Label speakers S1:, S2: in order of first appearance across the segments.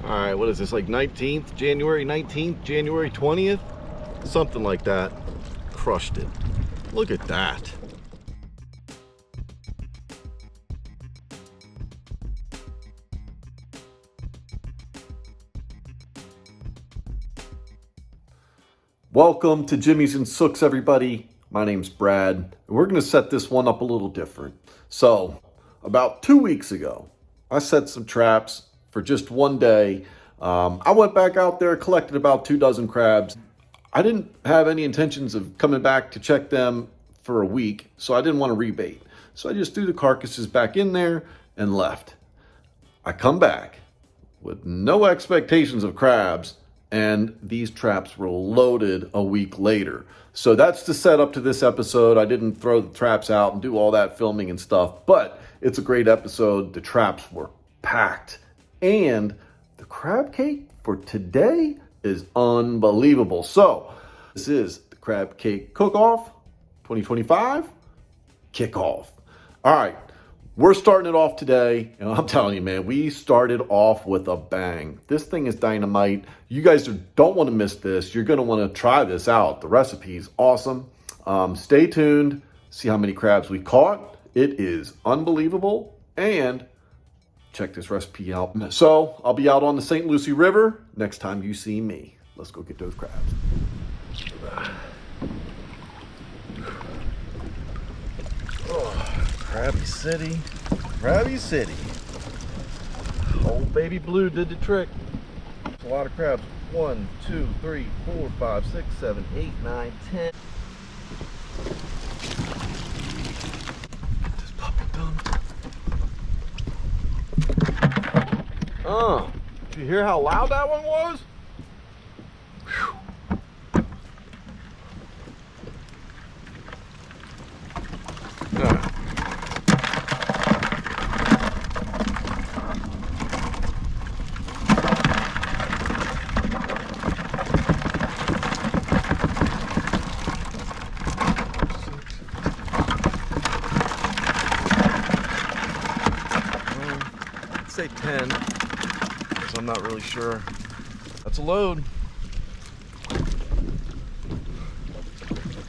S1: All right, what is this, like 19th, January 19th, January 20th? Something like that. Crushed it. Look at that. Welcome to Jimmy's and Sooks, everybody. My name's Brad, and we're going to set this one up a little different. So, about 2 weeks ago, I set some traps for just one day. I went back out there, collected about 24 crabs. I didn't have any intentions of coming back to check them for a week, so I didn't want to rebait. So I just threw the carcasses back in there and left. I come back with no expectations of crabs, and these traps were loaded a week later. So that's the setup to this episode. I didn't throw the traps out and do all that filming and stuff, but it's a great episode. The traps were packed, and the crab cake for today is unbelievable. So this is the Crab Cake Cook-Off 2025 kickoff. All right. We're starting it off today, and I'm telling you, man, we started off with a bang. This thing is dynamite. You guys don't want to miss this. You're going to want to try this out. The recipe is awesome. Stay tuned. See how many crabs we caught. It is unbelievable. And check this recipe out. So I'll be out on the St. Lucie River next time you see me. Let's go get those crabs. Crabby City, Crabby City. Old Baby Blue did the trick. It's a lot of crabs. 1, 2, 3, 4, 5, 6, 7, 8, 9, 10. Get this puppy done. Did you hear how loud that one was? Whew. Say 10, because I'm not really sure. That's a load.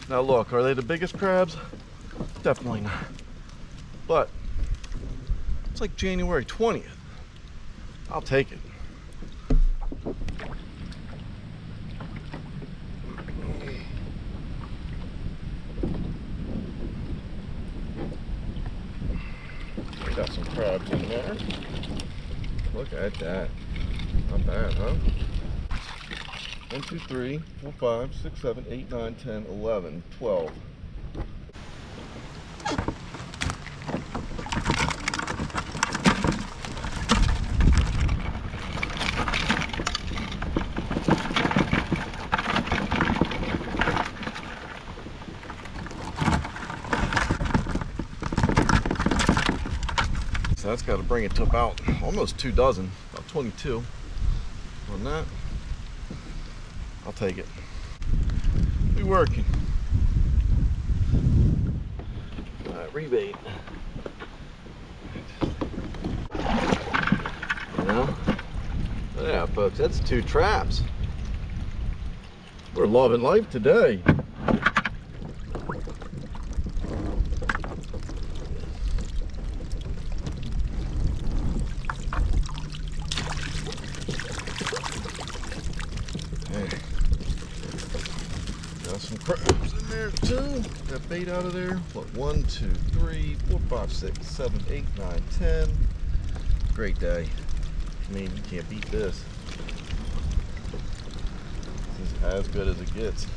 S1: Now look, are they the biggest crabs? Definitely not. But it's like January 20th. I'll take it. We got some crabs in there. Look at that. Not bad, huh? 1, 2, 3, 4, 5, 6, 7, 8, 9, 10, 11, 12. So that's got to bring it to about almost 24, about 22 on that. I'll take it. We working. All right, rebate. You know? Yeah, folks, that's 2 traps. We're loving life today. Got some crabs in there too. Got bait out of there. What, 1, 2, 3, 4, 5, 6, 7, 8, 9, 10. Great day. I mean, you can't beat this. This is as good as it gets.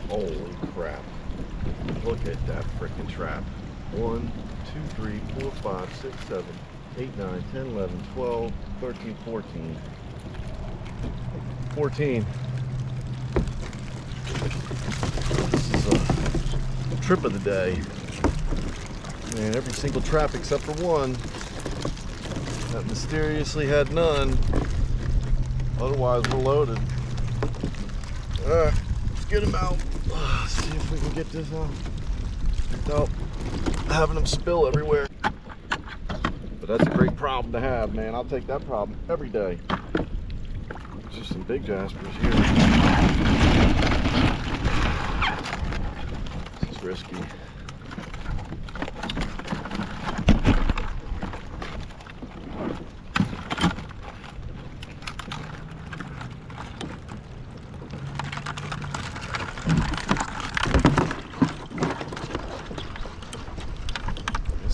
S1: Holy crap. Look at that freaking trap. 1, 2, 3, 4, 5, 6, 7, 8, 9, 10, 11, 12, 13, 14. 14. trip of the day. And every single trap except for one that mysteriously had none. Otherwise, we're loaded. Alright, let's get them out. See if we can get this out without having them spill everywhere. But that's a great problem to have, man. I'll take that problem every day. There's just some big jaspers here. This is risky.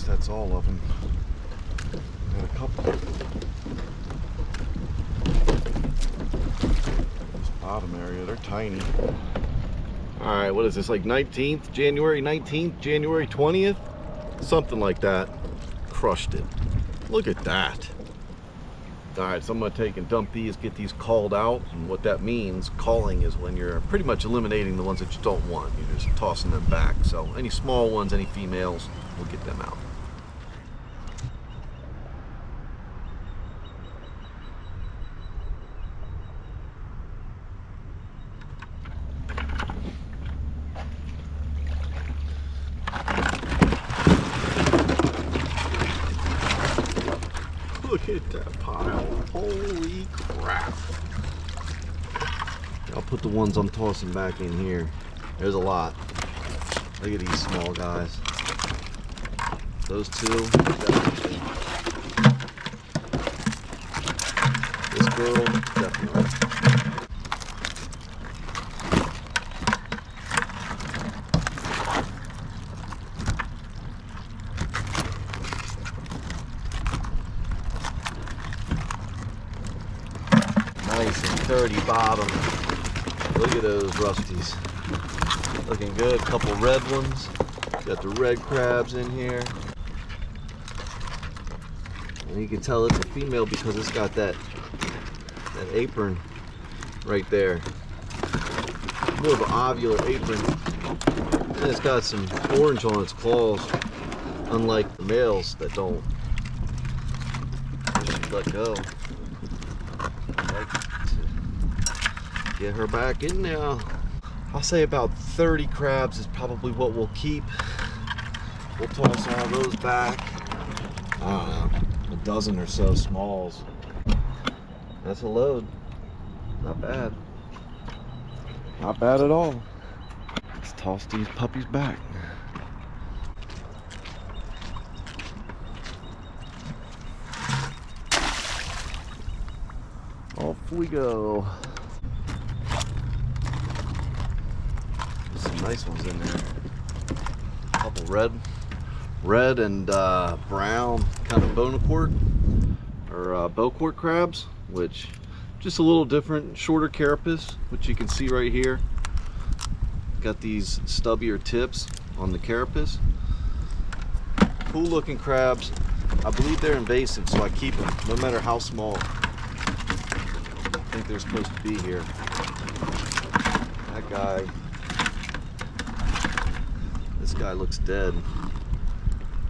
S1: That's all of them. Got a couple. This bottom area, they're tiny. All right, what is this, like 19th, January 19th, January 20th? Something like that. Crushed it. Look at that. All right, so I'm gonna take and dump these, get these called out. And what that means, calling, is when you're pretty much eliminating the ones that you don't want. You're just tossing them back. So any small ones, any females, we'll get them out. Look at that pile. Holy crap. I'll put the ones I'm tossing back in here. There's a lot. Look at these small guys. Those two, definitely. This girl, definitely. Nice and dirty bottom. Look at those rusties. Looking good. Couple red ones. Got the red crabs in here. And you can tell it's a female because it's got that apron right there. More of an ovular apron. And it's got some orange on its claws. Unlike the males that don't. Just let go. Get her back in there. I'll say about 30 crabs is probably what we'll keep. We'll toss all those back. I don't know, a dozen or so smalls. That's a load. Not bad. Not bad at all. Let's toss these puppies back. Off we go. Some nice ones in there. A couple red and brown kind of bonacort or bowquart crabs, which just a little different, shorter carapace, which you can see right here. Got these stubbier tips on the carapace. Cool looking crabs. I believe they're invasive, so I keep them no matter how small I think they're supposed to be here. That guy. This guy looks dead.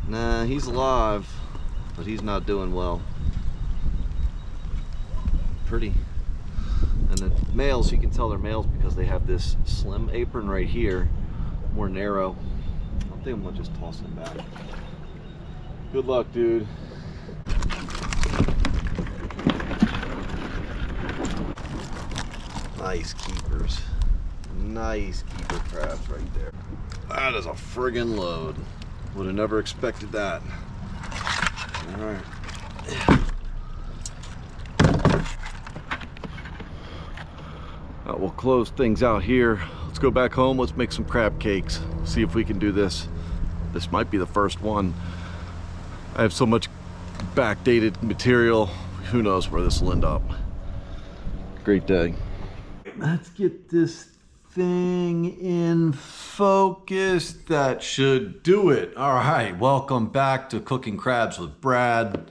S1: Nah, he's alive, but he's not doing well. Pretty. And the males, you can tell they're males because they have this slim apron right here, more narrow. I think I'm gonna just toss them back. Good luck, dude. Nice keepers. Nice keeper crabs right there. That is a friggin' load. Would have never expected that. All right. We'll close things out here. Let's go back home. Let's make some crab cakes. See if we can do this. This might be the first one. I have so much backdated material. Who knows where this will end up. Great day. Let's get this thing in focus. That should do it. All right, welcome back to Cooking Crabs with Brad.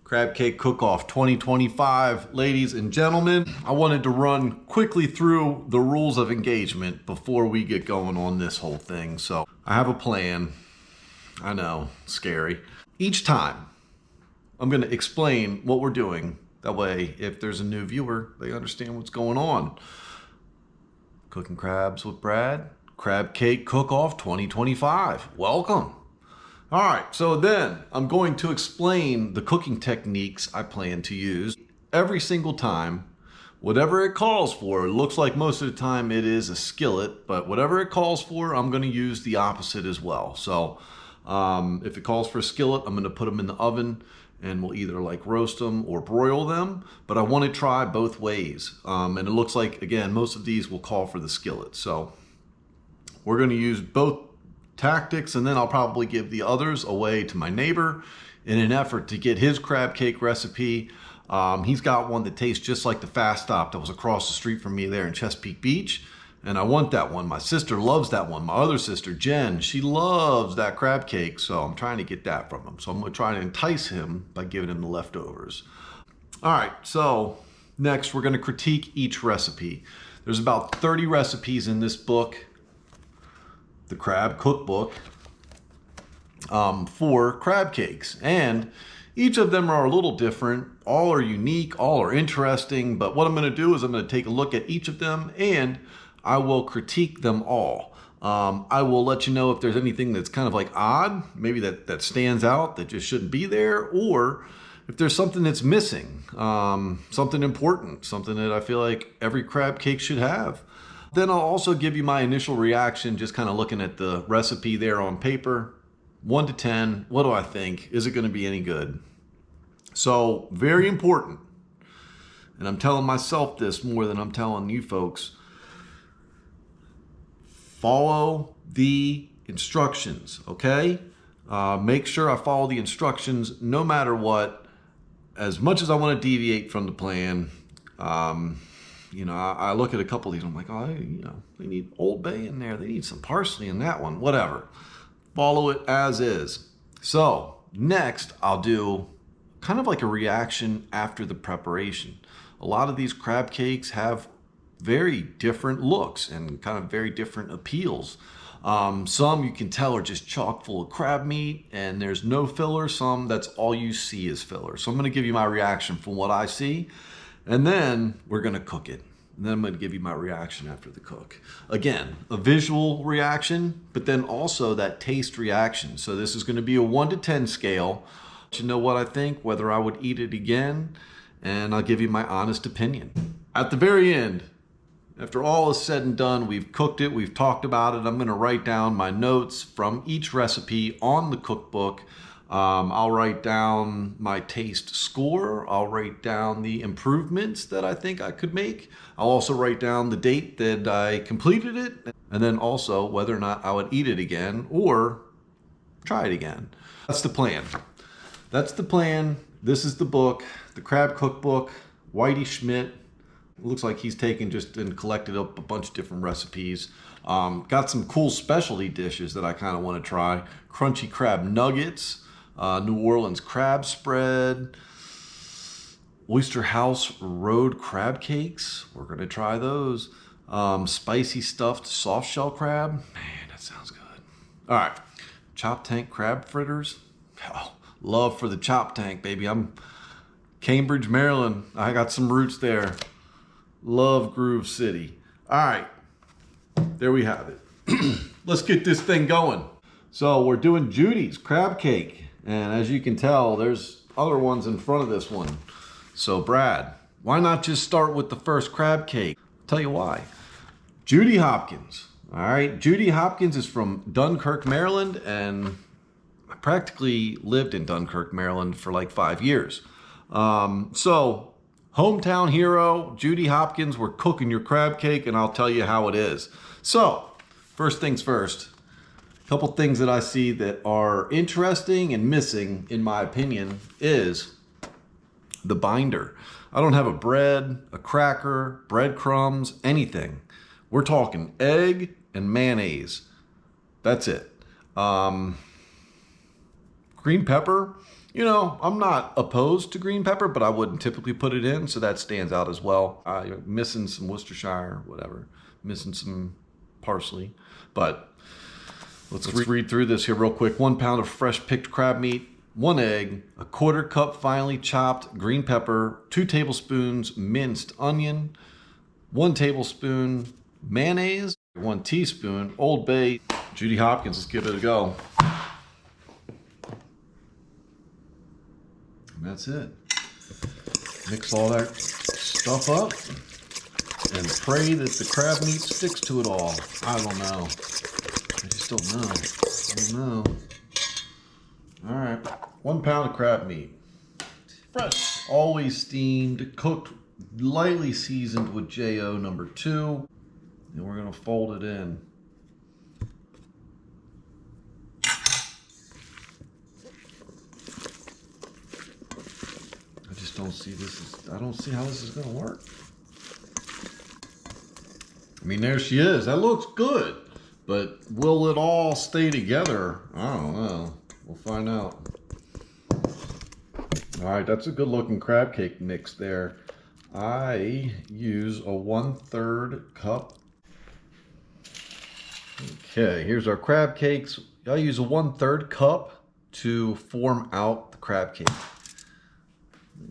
S1: Crab Cake Cook-Off 2025. Ladies and gentlemen, I wanted to run quickly through the rules of engagement before we get going on this whole thing. So I have a plan. I know, scary. Each time, I'm going to explain what we're doing. That way, if there's a new viewer, they understand what's going on. Cooking crabs with Brad, Crab Cake Cook-Off 2025. Welcome. All right, so then I'm going to explain the cooking techniques I plan to use every single time. Whatever it calls for, it looks like most of the time it is a skillet, but whatever it calls for, I'm going to use the opposite as well. So if it calls for a skillet, I'm going to put them in the oven and we'll either like roast them or broil them, but I want to try both ways. And it looks like, again, most of these will call for the skillet. So we're going to use both tactics, and then I'll probably give the others away to my neighbor in an effort to get his crab cake recipe. He's got one that tastes just like the Fast Stop that was across the street from me there in Chesapeake Beach, and I want that one. My sister loves that one. My other sister, Jen, she loves that crab cake, so I'm trying to get that from him. So I'm going to try to entice him by giving him the leftovers. All right, so next we're going to critique each recipe. There's about 30 recipes in this book, the Crab Cookbook, for crab cakes, and each of them are a little different. All are unique, all are interesting, but what I'm going to do is I'm going to take a look at each of them and I will critique them all. I will let you know if there's anything that's kind of like odd, maybe that stands out that just shouldn't be there, or if there's something that's missing, something important, something that I feel like every crab cake should have. Then I'll also give you my initial reaction, just kind of looking at the recipe there on paper. 1 to 10, what do I think? Is it going to be any good? So, very important, and I'm telling myself this more than I'm telling you folks. Follow the instructions, okay? Make sure I follow the instructions no matter what. As much as I want to deviate from the plan, you know, I look at a couple of these, I'm like, oh, you know, they need Old Bay in there. They need some parsley in that one, whatever. Follow it as is. So next I'll do kind of like a reaction after the preparation. A lot of these crab cakes have very different looks and kind of very different appeals. Some you can tell are just chock full of crab meat and there's no filler. Some that's all you see is filler. So I'm going to give you my reaction from what I see. And then we're going to cook it. And then I'm going to give you my reaction after the cook. Again, a visual reaction, but then also that taste reaction. So this is going to be a 1 to 10 scale. To know what I think, whether I would eat it again, and I'll give you my honest opinion. At the very end, after all is said and done, we've cooked it, we've talked about it, I'm going to write down my notes from each recipe on the cookbook. I'll write down my taste score. I'll write down the improvements that I think I could make. I'll also write down the date that I completed it, and then also whether or not I would eat it again or try it again. That's the plan. That's the plan. This is the book, the Crab Cookbook, Whitey Schmidt. It looks like he's taken just and collected up a bunch of different recipes. Got some cool specialty dishes that I kind of want to try. Crunchy crab nuggets. New Orleans crab spread, Oyster House road crab cakes. We're going to try those. Spicy stuffed soft shell crab. Man, that sounds good. All right. Chop tank crab fritters. Oh, love for the chop tank, baby. I'm Cambridge, Maryland. I got some roots there. Love Groove City. All right. There we have it. Let's get this thing going. So we're doing JUDY'S crab cake. And as you can tell, there's other ones in front of this one. So Brad, why not just start with the first crab cake? I'll tell you why. Judy Hopkins. All right, Judy Hopkins is from Dunkirk, Maryland, and I practically lived in Dunkirk, Maryland for like 5 years. So hometown hero, Judy Hopkins, we're cooking your crab cake, and I'll tell you how it is. So first things first. Couple things that I see that are interesting and missing, in my opinion, is the binder. I don't have a bread, a cracker, breadcrumbs, anything. We're talking egg and mayonnaise. That's it. Green pepper You know, I'm not opposed to green pepper, but I wouldn't typically put it in, so that stands out as well. Missing some Worcestershire, whatever. Missing some parsley. But let's read through this here real quick. 1 pound of fresh picked crab meat, 1 egg, a 1/4 cup finely chopped green pepper, 2 tablespoons minced onion, 1 tablespoon mayonnaise, 1 teaspoon Old Bay. Judy Hopkins, let's give it a go. And that's it. Mix all that stuff up and pray that the crab meat sticks to it all. I don't know. I just don't know. I don't know. All right, 1 pound of crab meat. Fresh, always steamed, cooked, lightly seasoned with JO number 2. And we're gonna fold it in. Don't see I don't see how this is gonna work. I mean, there she is. That looks good, but will it all stay together? I don't know. We'll find out. All right, that's a good looking crab cake mix there. I use a 1/3 cup. Okay, here's our crab cakes. I use a 1/3 cup to form out the crab cake.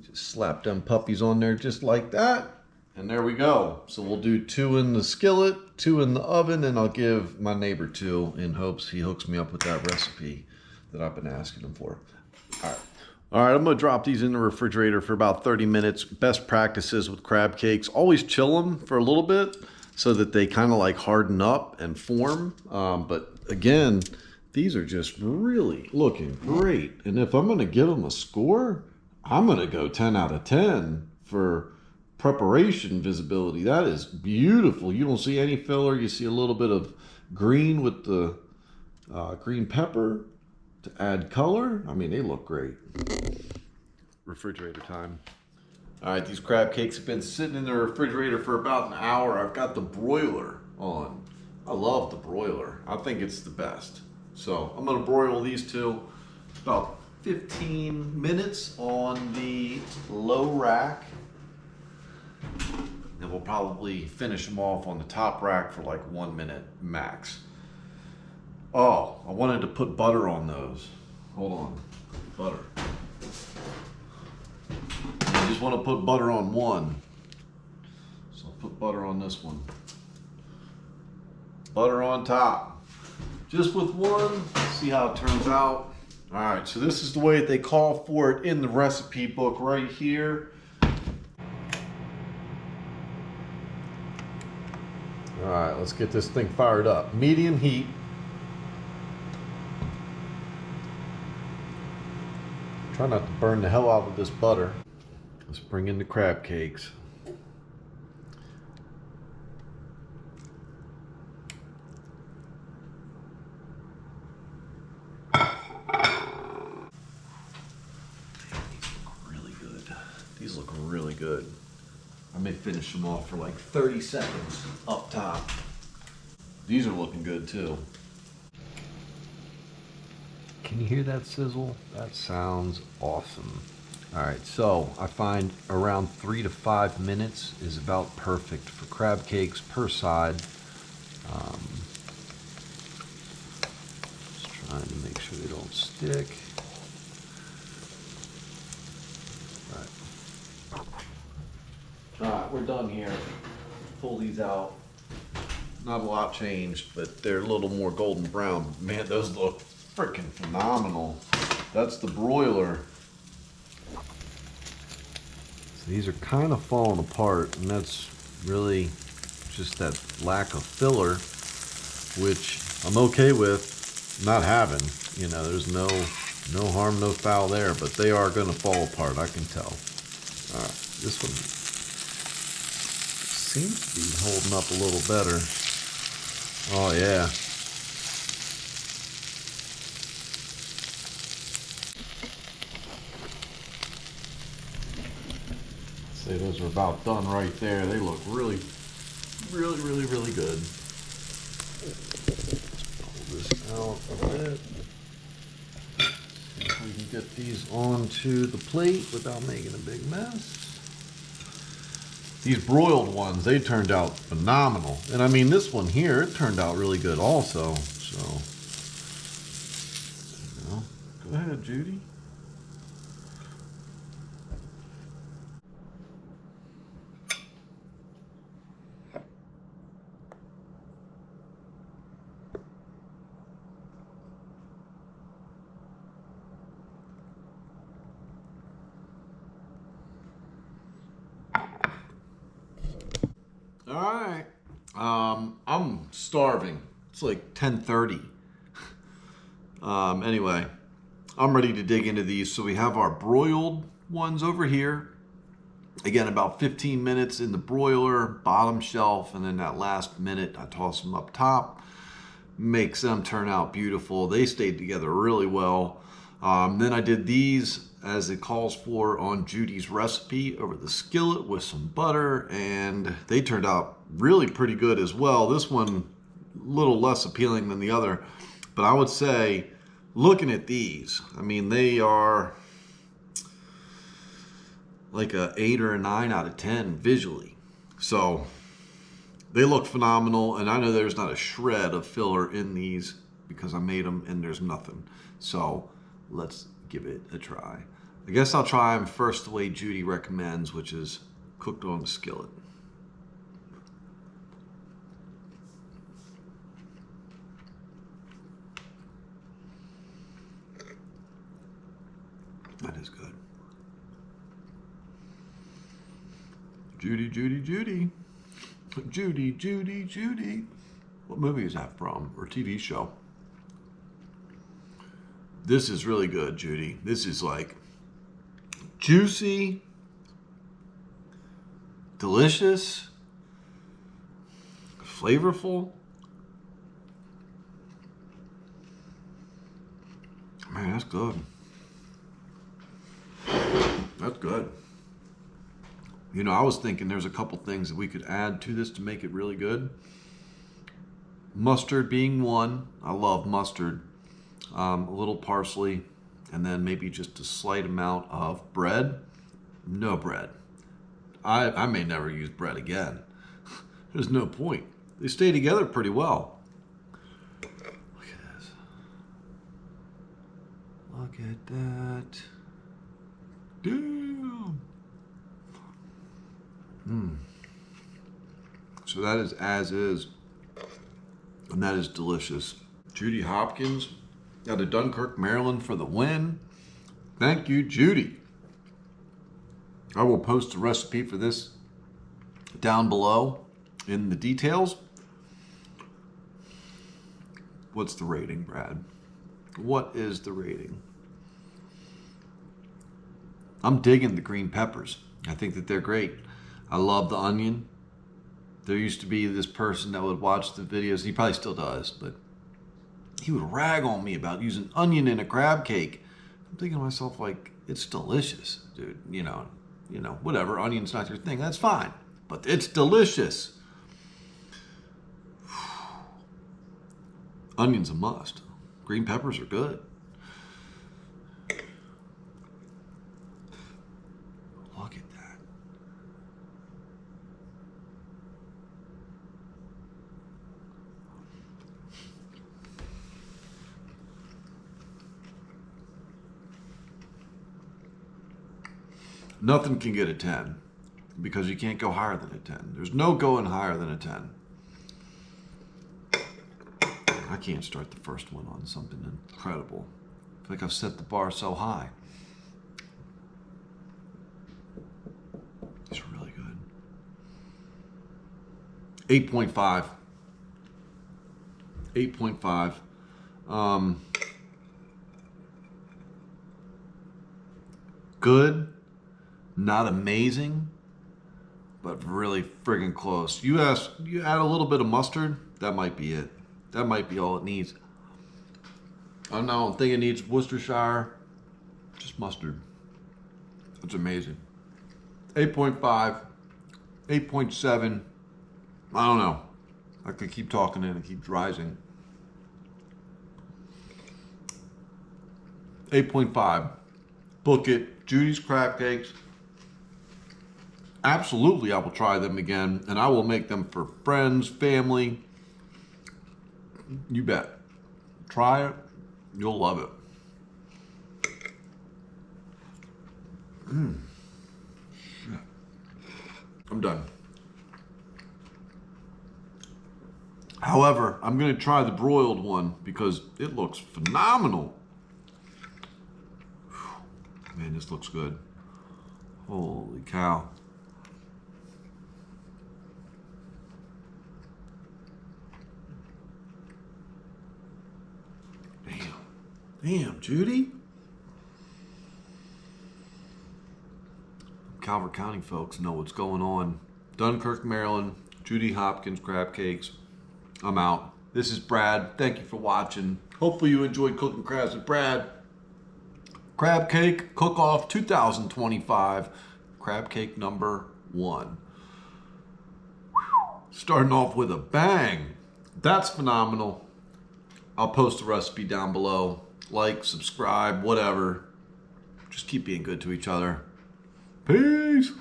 S1: Just slap them puppies on there just like that. And there we go. So we'll do 2 in the skillet, 2 in the oven, and I'll give my neighbor 2 in hopes he hooks me up with that recipe that I've been asking him for. All right. All right, I'm gonna drop these in the refrigerator for about 30 minutes. Best practices with crab cakes, always chill them for a little bit so that they kind of like harden up and form. But again, these are just really looking great. And if I'm gonna give them a score, I'm gonna go 10 out of 10 for preparation visibility. That is beautiful. You don't see any filler. You see a little bit of green with the green pepper to add color. I mean, they look great. Refrigerator time. All right, these crab cakes have been sitting in the refrigerator for about an hour. I've got the broiler on. I love the broiler. I think it's the best. So I'm gonna broil these 2 about 15 minutes on the low rack. And we'll probably finish them off on the top rack for like 1 minute max. Oh, I wanted to put butter on those. Hold on, butter. I just want to put butter on one. So I'll put butter on this one. Butter on top. Just with one, see how it turns out. All right, so this is the way they call for it in the recipe book right here. All right, let's get this thing fired up. Medium heat. Try not to burn the hell out of this butter. Let's bring in the crab cakes. These look really good. I may finish them off for like 30 seconds up top. These are looking good too. Can you hear that sizzle? That sounds awesome. All right, so I find around 3 to 5 minutes is about perfect for crab cakes per side. Just trying to make sure they don't stick. All right, we're done here. Pull these out. Not a lot changed, but they're a little more golden brown. Man, those look freaking phenomenal. That's the broiler. So these are kind of falling apart, and that's really just that lack of filler, which I'm okay with not having. You know, there's no harm, no foul there, but they are going to fall apart, I can tell. All right, this one seems to be holding up a little better. Oh yeah. Say those are about done right there. They look really, really, really, really good. Pull this out a bit. See we can get these onto the plate without making a big mess. These broiled ones, they turned out phenomenal. And I mean, this one here, it turned out really good also. So, you know, go ahead, Judy. All right, I'm starving. It's like 10:30. Anyway, I'm ready to dig into these. So we have our broiled ones over here. Again, about 15 minutes in the broiler, bottom shelf, and then that last minute, I toss them up top. Makes them turn out beautiful. They stayed together really well. Then I did these as it calls for on Judy's recipe over the skillet with some butter, and they turned out really pretty good as well. This one a little less appealing than the other, but I would say looking at these, I mean, they are like a 8 or a 9 out of 10 visually. So they look phenomenal, and I know there's not a shred of filler in these because I made them and there's nothing. So let's give it a try. I guess I'll try them first the way Judy recommends, which is cooked on the skillet. That is good. Judy, Judy, Judy. Judy, Judy, Judy. What movie is that from? Or TV show? This is really good, Judy. This is like juicy, delicious, flavorful. Man, that's good. That's good. You know, I was thinking there's a couple things that we could add to this to make it really good. Mustard being one. I love mustard. A little parsley, and then maybe just a slight amount of bread. No bread. I may never use bread again. There's no point. They stay together pretty well. Look at this. Look at that. Damn. So that is as is, and that is delicious. Judy Hopkins out of Dunkirk, Maryland for the win. Thank you, Judy. I will post the recipe for this down below in the details. What's the rating, Brad? What is the rating? I'm digging the green peppers. I think that they're great. I love the onion. There used to be this person that would watch the videos. He probably still does, but he would rag on me about using onion in a crab cake. I'm thinking to myself, like, it's delicious, dude. You know, whatever. Onion's not your thing. That's fine, but it's delicious. Onion's a must. Green peppers are good. Look at that. Nothing can get a 10 because you can't go higher than a 10. There's no going higher than a 10. I can't start the first one on something incredible. I feel like I've set the bar so high. It's really good. 8.5. 8.5. Good. Not amazing, but really friggin' close. You add a little bit of mustard, that might be it. That might be all it needs. I don't think it needs Worcestershire, just mustard. It's amazing. 8.5, 8.7, I don't know. I could keep talking and it keeps rising. 8.5. Book it. Judy's crab cakes. Absolutely, I will try them again, and I will make them for friends, family. You bet. Try it. You'll love it. Shit. I'm done. However, I'm going to try the broiled one because it looks phenomenal. Man, this looks good. Holy cow. Damn, Judy. Calvert County folks know what's going on. Dunkirk, Maryland, Judy Hopkins crab cakes. I'm out. This is Brad. Thank you for watching. Hopefully you enjoyed cooking crabs with Brad. Crab cake cook-off 2025. Crab cake number 1. Starting off with a bang. That's phenomenal. I'll post the recipe down below. Like, subscribe, whatever. Just keep being good to each other. Peace.